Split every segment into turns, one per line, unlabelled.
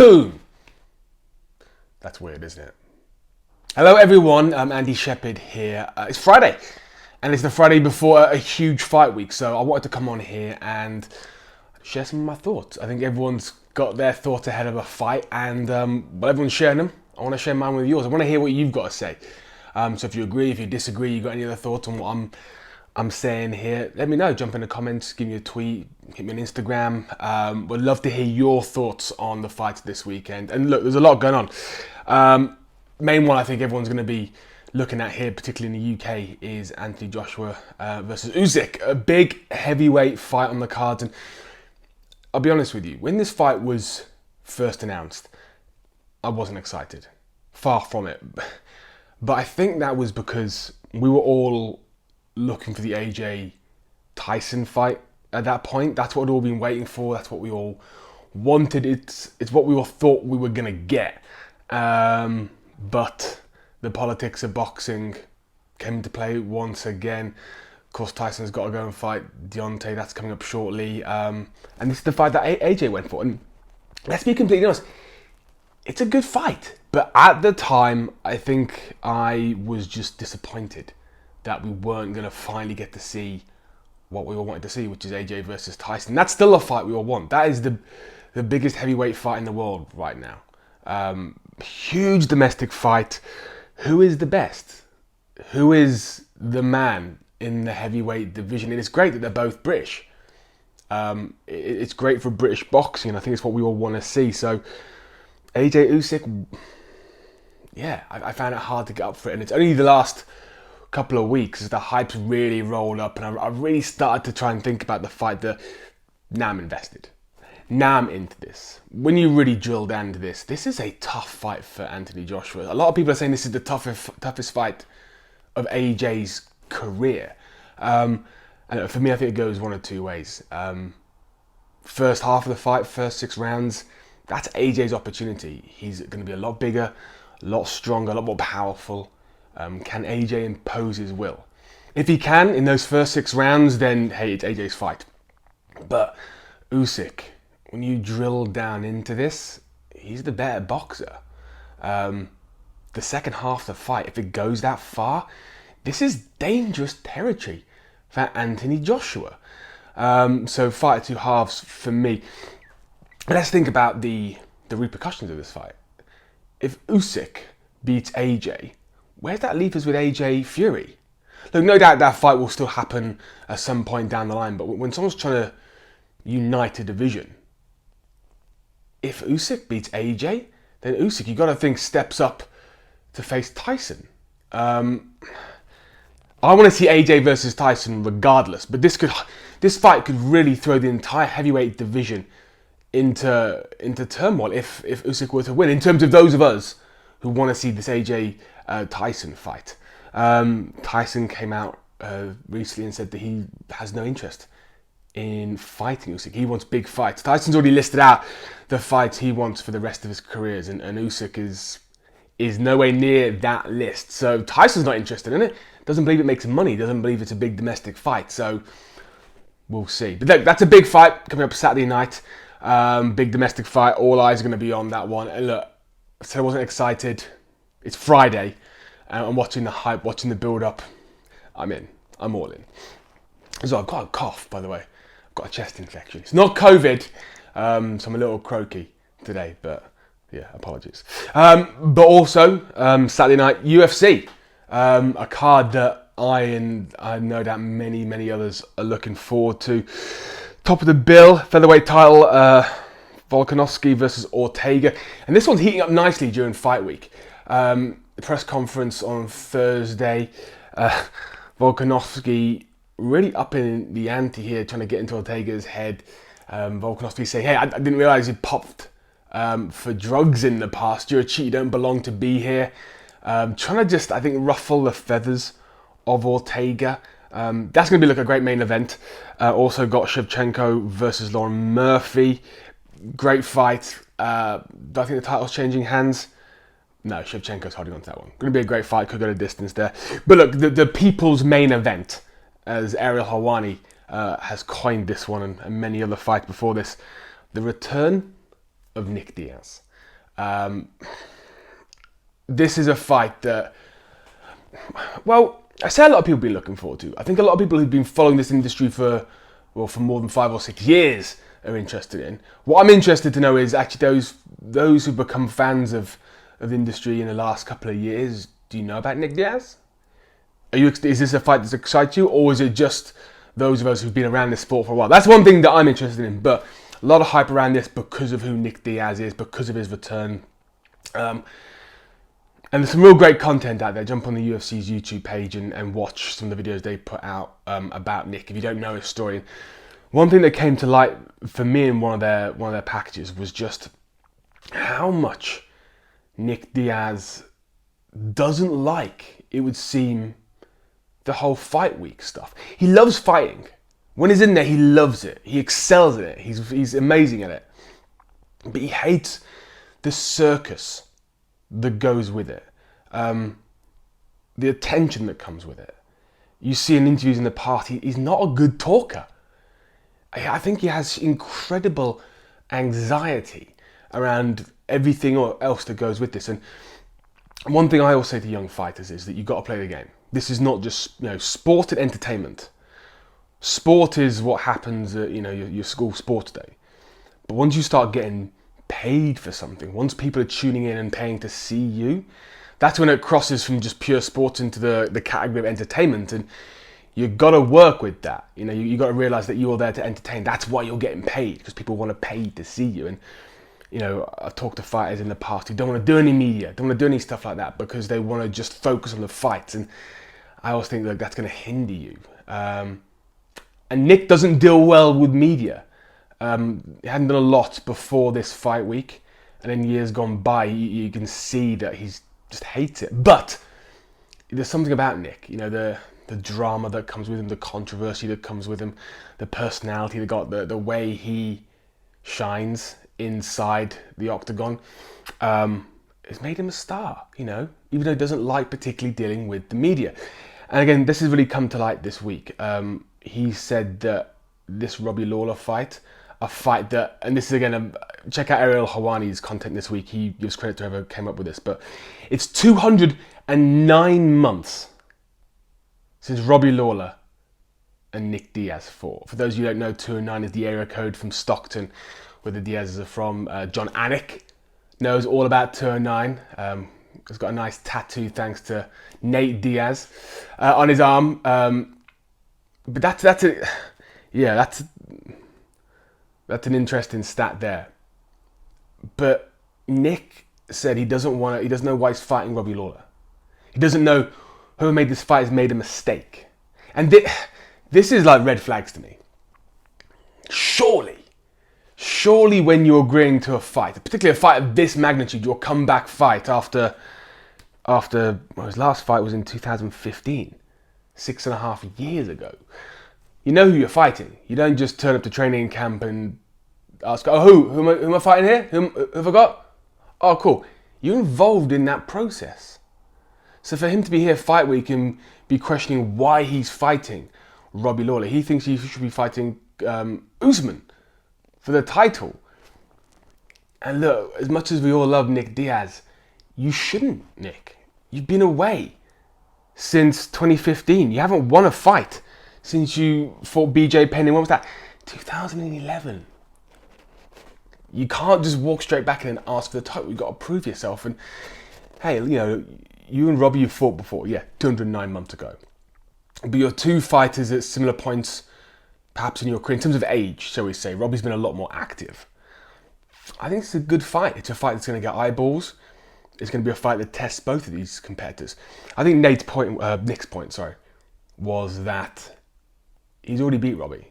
Boom! That's weird, isn't it? Hello everyone, I'm Andy Shepherd here. It's Friday, and it's the Friday before a huge fight week, so I wanted to come on here and share some of my thoughts. I think everyone's got their thoughts ahead of a fight, and while everyone's sharing them, I want to share mine with yours. I want to hear what you've got to say. So if you agree, if you disagree, you got any other thoughts on what I'm saying here, let me know. Jump in the comments, give me a tweet, hit me on Instagram. Would love to hear your thoughts on the fights this weekend. And look, there's a lot going on. Main one I think everyone's going to be looking at here, particularly in the UK, is Anthony Joshua versus Uzik. A big heavyweight fight on the cards. And I'll be honest with you, when this fight was first announced, I wasn't excited. Far from it. But I think that was because we were all looking for the AJ Tyson fight at that point. That's what we'd all been waiting for. That's what we all wanted. It's what we all thought we were going to get. But the politics of boxing came into play once again. Of course, Tyson's got to go and fight Deontay. That's coming up shortly. And this is the fight that AJ went for. And let's be completely honest, it's a good fight. But at the time, I think I was just disappointed that we weren't going to finally get to see what we all wanted to see, which is AJ versus Tyson. That's still a fight we all want. That is the biggest heavyweight fight in the world right now. Huge domestic fight. Who is the best? Who is the man in the heavyweight division? And it's great that they're both British. It's great for British boxing. I think it's what we all want to see. So AJ Usyk, yeah, I found it hard to get up for it. And it's only the last couple of weeks as the hype's really rolled up, and I really started to try and think about the fight that now I'm invested. Now I'm into this. When you really drill down into this, this is a tough fight for Anthony Joshua. A lot of people are saying this is the toughest fight of AJ's career. And for me, I think it goes one of two ways. First half of the fight, first 6 rounds, that's AJ's opportunity. He's going to be a lot bigger, a lot stronger, a lot more powerful. Can AJ impose his will? If he can, in those first 6 rounds, then hey, it's AJ's fight. But Usyk, when you drill down into this, he's the better boxer. The second half of the fight, if it goes that far, this is dangerous territory for Anthony Joshua. So fight of two halves for me. Let's think about the repercussions of this fight. If Usyk beats AJ, where's that leave us with AJ Fury? Look, no doubt that fight will still happen at some point down the line, but when someone's trying to unite a division, if Usyk beats AJ, then Usyk, you got to think, steps up to face Tyson. I want to see AJ versus Tyson regardless, but this fight could really throw the entire heavyweight division into turmoil if Usyk were to win, in terms of those of us who want to see this AJ Tyson fight. Tyson came out recently and said that he has no interest in fighting Usyk. He wants big fights. Tyson's already listed out the fights he wants for the rest of his careers, and Usyk is nowhere near that list. So Tyson's not interested in it. Doesn't believe it makes money. Doesn't believe it's a big domestic fight. So we'll see. But look, that's a big fight coming up Saturday night. Big domestic fight. All eyes are going to be on that one. And look, I said I wasn't excited. It's Friday. I'm watching the hype, watching the build-up. I'm in. I'm all in. So I've got a cough, by the way. I've got a chest infection. It's not COVID, so I'm a little croaky today, but yeah, apologies. But also, Saturday night, UFC. A card that I know that many others are looking forward to. Top of the bill, featherweight title, Volkanovski versus Ortega. And this one's heating up nicely during fight week. The press conference on Thursday, Volkanovski really upping the ante here, trying to get into Ortega's head. Volkanovski saying, hey, I didn't realize you popped for drugs in the past. You're a cheat, you don't belong to be here. Trying to just, I think, ruffle the feathers of Ortega. That's going to be like a great main event. Also got Shevchenko versus Lauren Murphy. Great fight. Do I think the title's changing hands? No, Shevchenko's holding on to that one. Going to be a great fight. Could go to distance there. But look, the people's main event, as Ariel Helwani has coined this one and many other fights before this, the return of Nick Diaz. This is a fight that, well, I say a lot of people have been looking forward to. I think a lot of people who've been following this industry for more than 5 or 6 years are interested in. What I'm interested to know is actually those who've become fans of the industry in the last couple of years. Do you know about Nick Diaz? Is this a fight that excites you, or is it just those of us who've been around this sport for a while? That's one thing that I'm interested in, but a lot of hype around this because of who Nick Diaz is, because of his return. And there's some real great content out there. Jump on the UFC's YouTube page and watch some of the videos they put out about Nick, if you don't know his story. One thing that came to light for me in one of their packages was just how much Nick Diaz doesn't like, it would seem, the whole fight week stuff. He loves fighting. When he's in there, he loves it. He excels at it. He's amazing at it. But he hates the circus that goes with it. The attention that comes with it. You see in interviews in the past, he's not a good talker. I think he has incredible anxiety around everything else that goes with this. And one thing I always say to young fighters is that you've got to play the game. This is not just sport and entertainment. Sport is what happens at your school sports day. But once you start getting paid for something, once people are tuning in and paying to see you, that's when it crosses from just pure sports into the category of entertainment. And you've got to work with that. You got to realize that you're there to entertain. That's why you're getting paid, because people want to pay to see you. And I've talked to fighters in the past who don't want to do any media, don't want to do any stuff like that, because they want to just focus on the fights. And I always think that that's going to hinder you. And Nick doesn't deal well with media. He hadn't done a lot before this fight week, and in years gone by, you can see that he's just hates it. But there's something about Nick, the drama that comes with him, the controversy that comes with him, the personality that got the way he shines inside the octagon. It's made him a star, even though he doesn't like particularly dealing with the media. And again, this has really come to light this week. He said that this Robbie Lawler fight, a fight that, and this is again, check out Ariel Hawani's content this week. He gives credit to whoever came up with this, but it's 209 months since Robbie Lawler and Nick Diaz fought. For those of you who don't know, 209 is the area code from Stockton, where the Diazes are from. John Anik knows all about 209. He's got a nice tattoo thanks to Nate Diaz on his arm. But that's an interesting stat there. But Nick said he doesn't know why he's fighting Robbie Lawler. He doesn't know whoever made this fight has made a mistake. And this is like red flags to me. Surely when you're agreeing to a fight, particularly a fight of this magnitude, your comeback fight after his last fight was in 2015, 6.5 years ago. You know who you're fighting. You don't just turn up to training camp and ask, who am I fighting here? Who have I got? Oh, cool. You're involved in that process. So for him to be here fight week and be questioning why he's fighting Robbie Lawler, he thinks he should be fighting Usman for the title. And look, as much as we all love Nick Diaz, you shouldn't, Nick. You've been away since 2015. You haven't won a fight since you fought BJ Penn in, when was that? 2011. You can't just walk straight back in and ask for the title. You've got to prove yourself. And hey, you and Robbie, you fought before, 209 months ago. But you're two fighters at similar points, perhaps in your career, in terms of age, shall we say. Robbie's been a lot more active. I think it's a good fight. It's a fight that's going to get eyeballs. It's going to be a fight that tests both of these competitors. I think Nick's point, was that he's already beat Robbie.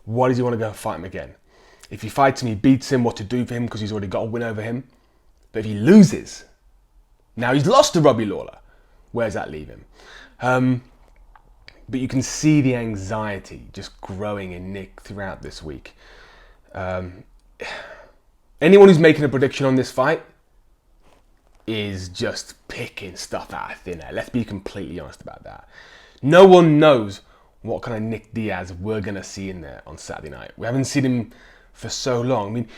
Why does he want to go and fight him again? If he fights him, he beats him, what to do for him, because he's already got a win over him. But if he loses, now he's lost to Robbie Lawler. Where does that leave him? But you can see the anxiety just growing in Nick throughout this week. Anyone who's making a prediction on this fight is just picking stuff out of thin air. Let's be completely honest about that. No one knows what kind of Nick Diaz we're going to see in there on Saturday night. We haven't seen him for so long. I mean,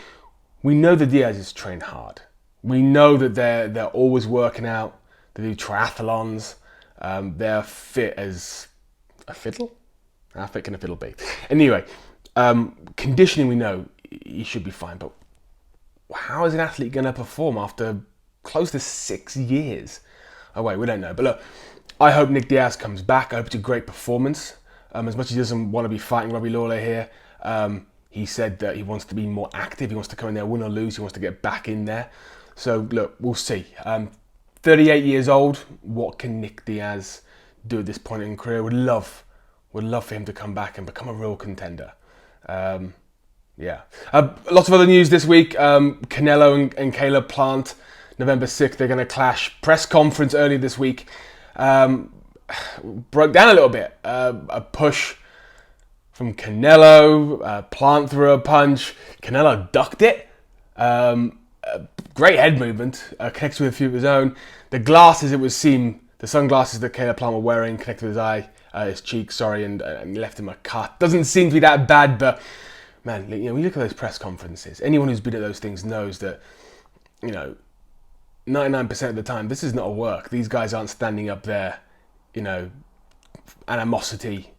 we know the Diaz is trained hard. We know that they're always working out. They do triathlons. They're fit as a fiddle. How fit can a fiddle be? Anyway, conditioning, we know he should be fine. But how is an athlete going to perform after close to 6 years away? We don't know. But look, I hope Nick Diaz comes back. I hope it's a great performance. As much as he doesn't want to be fighting Robbie Lawler here, he said that he wants to be more active. He wants to come in there, win or lose. He wants to get back in there. So look, we'll see. 38 years old. What can Nick Diaz do at this point in career? Would love for him to come back and become a real contender. Yeah. Lots of other news this week. Canelo and Caleb Plant, November 6th, they're going to clash. Press conference earlier this week. Broke down a little bit. A push from Canelo. Plant threw a punch. Canelo ducked it. Great head movement. Connected with a few of his own. The glasses, it would seem, the sunglasses that Caleb Plant were wearing connected with his eye. His cheek, and left him a cut. Doesn't seem to be that bad, but man, when you look at those press conferences, anyone who's been at those things knows that, 99% of the time, this is not a work. These guys aren't standing up there, animosity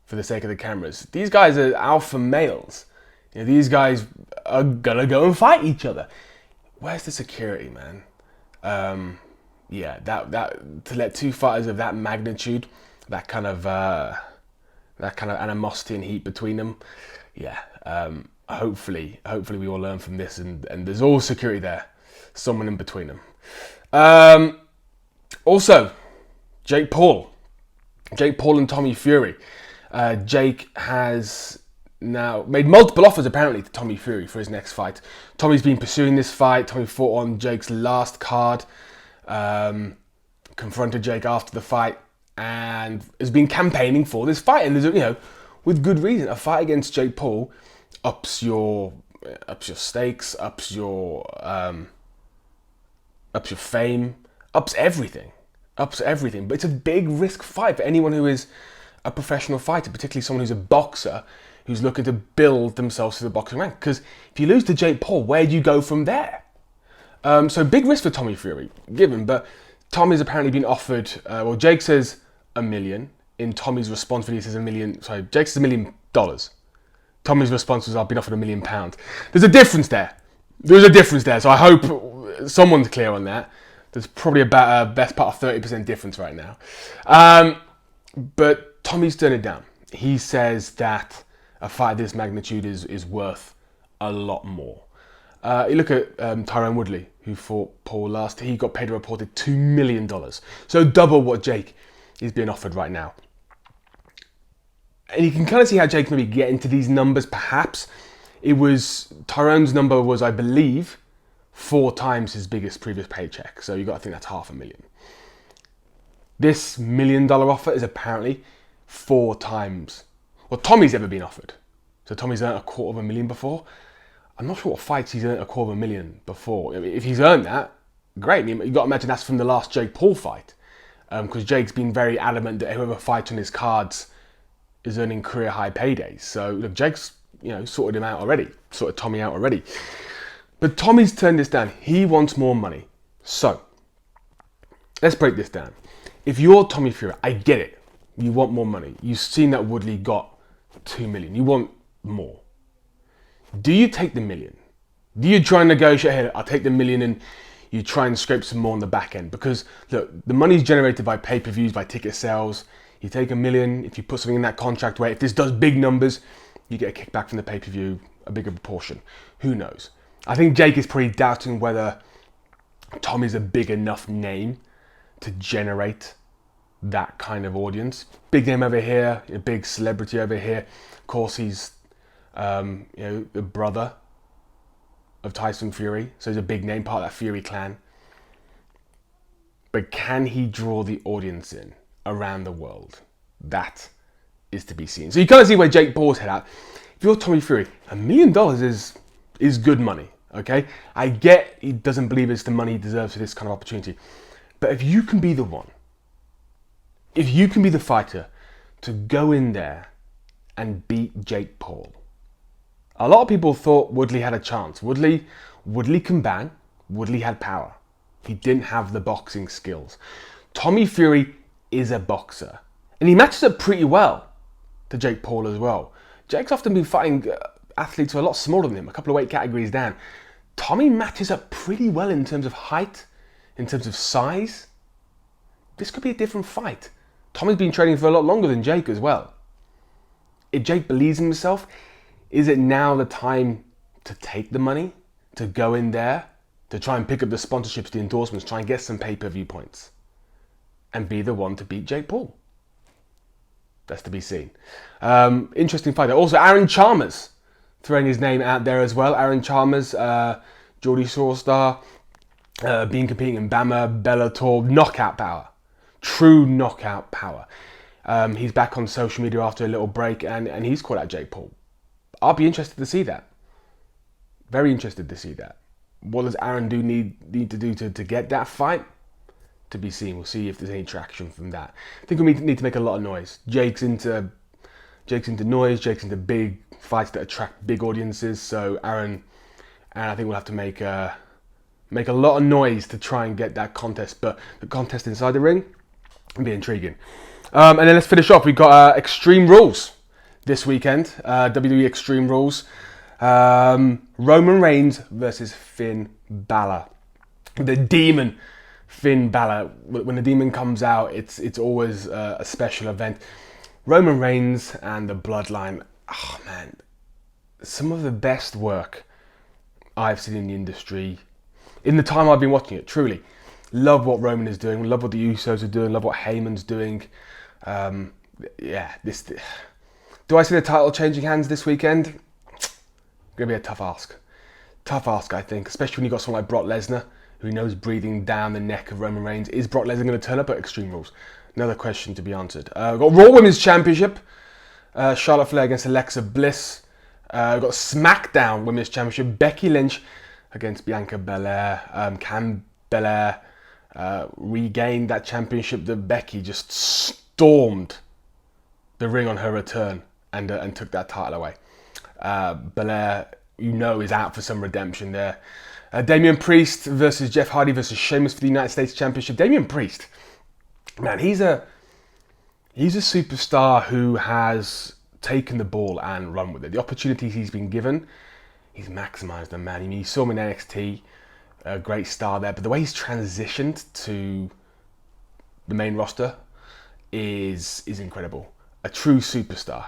for the sake of the cameras. These guys are alpha males. These guys are gonna go and fight each other. Where's the security, man? That to let two fighters of that magnitude, that kind of animosity and heat between them. Yeah. Hopefully we all learn from this, and there's all security there, someone in between them. Also, Jake Paul and Tommy Fury. Jake has now made multiple offers apparently to Tommy Fury for his next fight. Tommy's been pursuing this fight. Tommy fought on Jake's last card, confronted Jake after the fight, and has been campaigning for this fight. And there's, with good reason. A fight against Jake Paul ups your stakes, ups your fame, ups everything. But it's a big risk fight for anyone who is a professional fighter, particularly someone who's a boxer who's looking to build themselves to the boxing rank. Because if you lose to Jake Paul, where do you go from there? So big risk for Tommy Fury, given. But Tommy's apparently been offered. Jake says $1 million. In Tommy's response video, he says $1 million. Sorry, Jake says $1 million. Tommy's response was, "I've been offered £1 million." There's a difference there. So I hope someone's clear on that. There's probably about a best part of 30% difference right now. But Tommy's turned it down. He says that a fight of this magnitude is worth a lot more. You look at Tyron Woodley, who fought Paul last. He got paid a reported $2 million. So double what Jake is being offered right now. And you can kind of see how Jake's maybe getting to these numbers, perhaps. Tyrone's number was, I believe, 4 times his biggest previous paycheck. So you've got to think that's $500,000. This $1 million offer is apparently 4 times what Tommy's ever been offered. So Tommy's earned $250,000 before. I'm not sure what fights he's earned $250,000 before. I mean, if he's earned that, great. I mean, you've got to imagine that's from the last Jake Paul fight. Because Jake's been very adamant that whoever fights on his cards is earning career high paydays. So look, Jake's sorted Tommy out already. But Tommy's turned this down. He wants more money. So let's break this down. If you're Tommy Fury, I get it. You want more money. You've seen that Woodley got $2 million. You want more. Do you take the $1 million? Do you try and negotiate, hey, I'll take the $1 million, and you try and scrape some more on the back end? Because look, the money's generated by pay-per-views, by ticket sales. You take $1 million, if you put something in that contract where if this does big numbers, you get a kickback from the pay-per-view, a bigger proportion. Who knows? I think Jake is probably doubting whether Tommy's a big enough name to generate that kind of audience. Big name over here, a big celebrity over here. Of course, he's the brother of Tyson Fury, so he's a big name, part of that Fury clan. But can he draw the audience in around the world? That is to be seen. So you kind of see where Jake Paul's head at. If you're Tommy Fury, $1 million is good money. Okay, I get he doesn't believe it's the money he deserves for this kind of opportunity, but if you can be the one, if you can be the fighter to go in there and beat Jake Paul. A lot of people thought Woodley had a chance. Woodley can bang. Woodley had power. He didn't have the boxing skills. Tommy Fury is a boxer. And he matches up pretty well to Jake Paul as well. Jake's often been fighting athletes who are a lot smaller than him, a couple of weight categories down. Tommy matches up pretty well in terms of height, in terms of size. This could be a different fight. Tommy's been training for a lot longer than Jake as well. If Jake believes in himself, is it now the time to take the money, to go in there, to try and pick up the sponsorships, the endorsements, try and get some pay-per-view points, and be the one to beat Jake Paul? That's to be seen. Interesting fight. Also, Aaron Chalmers throwing his name out there as well. Aaron Chalmers, Geordie Shawstar, been competing in Bama, Bellator, knockout power. True knockout power. He's back on social media after a little break, and he's called out Jake Paul. I'll be interested to see that. Very interested to see that. What does Aaron need to do to get that fight? To be seen. We'll see if there's any traction from that. I think we need to make a lot of noise. Jake's into noise. Jake's into big fights that attract big audiences. So Aaron, and I think we'll have to make a lot of noise to try and get that contest. But the contest inside the ring will be intriguing. And then let's finish off. We've got Extreme Rules this weekend. WWE Extreme Rules. Roman Reigns versus Finn Balor. The Demon. Finn Balor. When the Demon comes out, it's always a special event. Roman Reigns and the Bloodline. Oh man, some of the best work I've seen in the industry in the time I've been watching it. Truly, love what Roman is doing. Love what the Usos are doing. Love what Heyman's doing. Do I see the title changing hands this weekend? Gonna be a tough ask. Tough ask, I think, especially when you got someone like Brock Lesnar, who knows breathing down the neck of Roman Reigns. Is Brock Lesnar going to turn up at Extreme Rules? Another question to be answered. We've got Raw Women's Championship. Charlotte Flair against Alexa Bliss. We've got SmackDown Women's Championship. Becky Lynch against Bianca Belair. Can Belair regain that championship that Becky just stormed the ring on her return and took that title away? Belair, is out for some redemption there. Damien Priest versus Jeff Hardy versus Sheamus for the United States Championship. Damien Priest, man, he's a superstar who has taken the ball and run with it. The opportunities he's been given, he's maximised them, man. I mean, you saw him in NXT, a great star there, but the way he's transitioned to the main roster is incredible. A true superstar.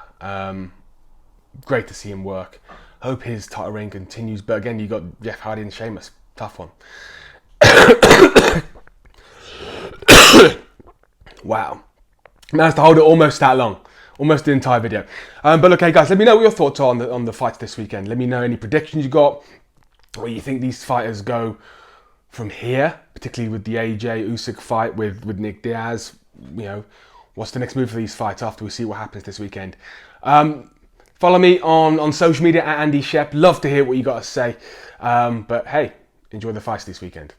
Great to see him work. Hope his title reign continues. But again, you got Jeff Hardy and Sheamus. Tough one. Wow. Managed to hold it almost that long. Almost the entire video. But okay, guys, let me know what your thoughts are on the fights this weekend. Let me know any predictions you got. Where you think these fighters go from here. Particularly with the AJ Usyk fight with Nick Diaz. What's the next move for these fights after we see what happens this weekend. Follow me on social media at Andy Shep. Love to hear what you got to say. But hey, enjoy the fights this weekend.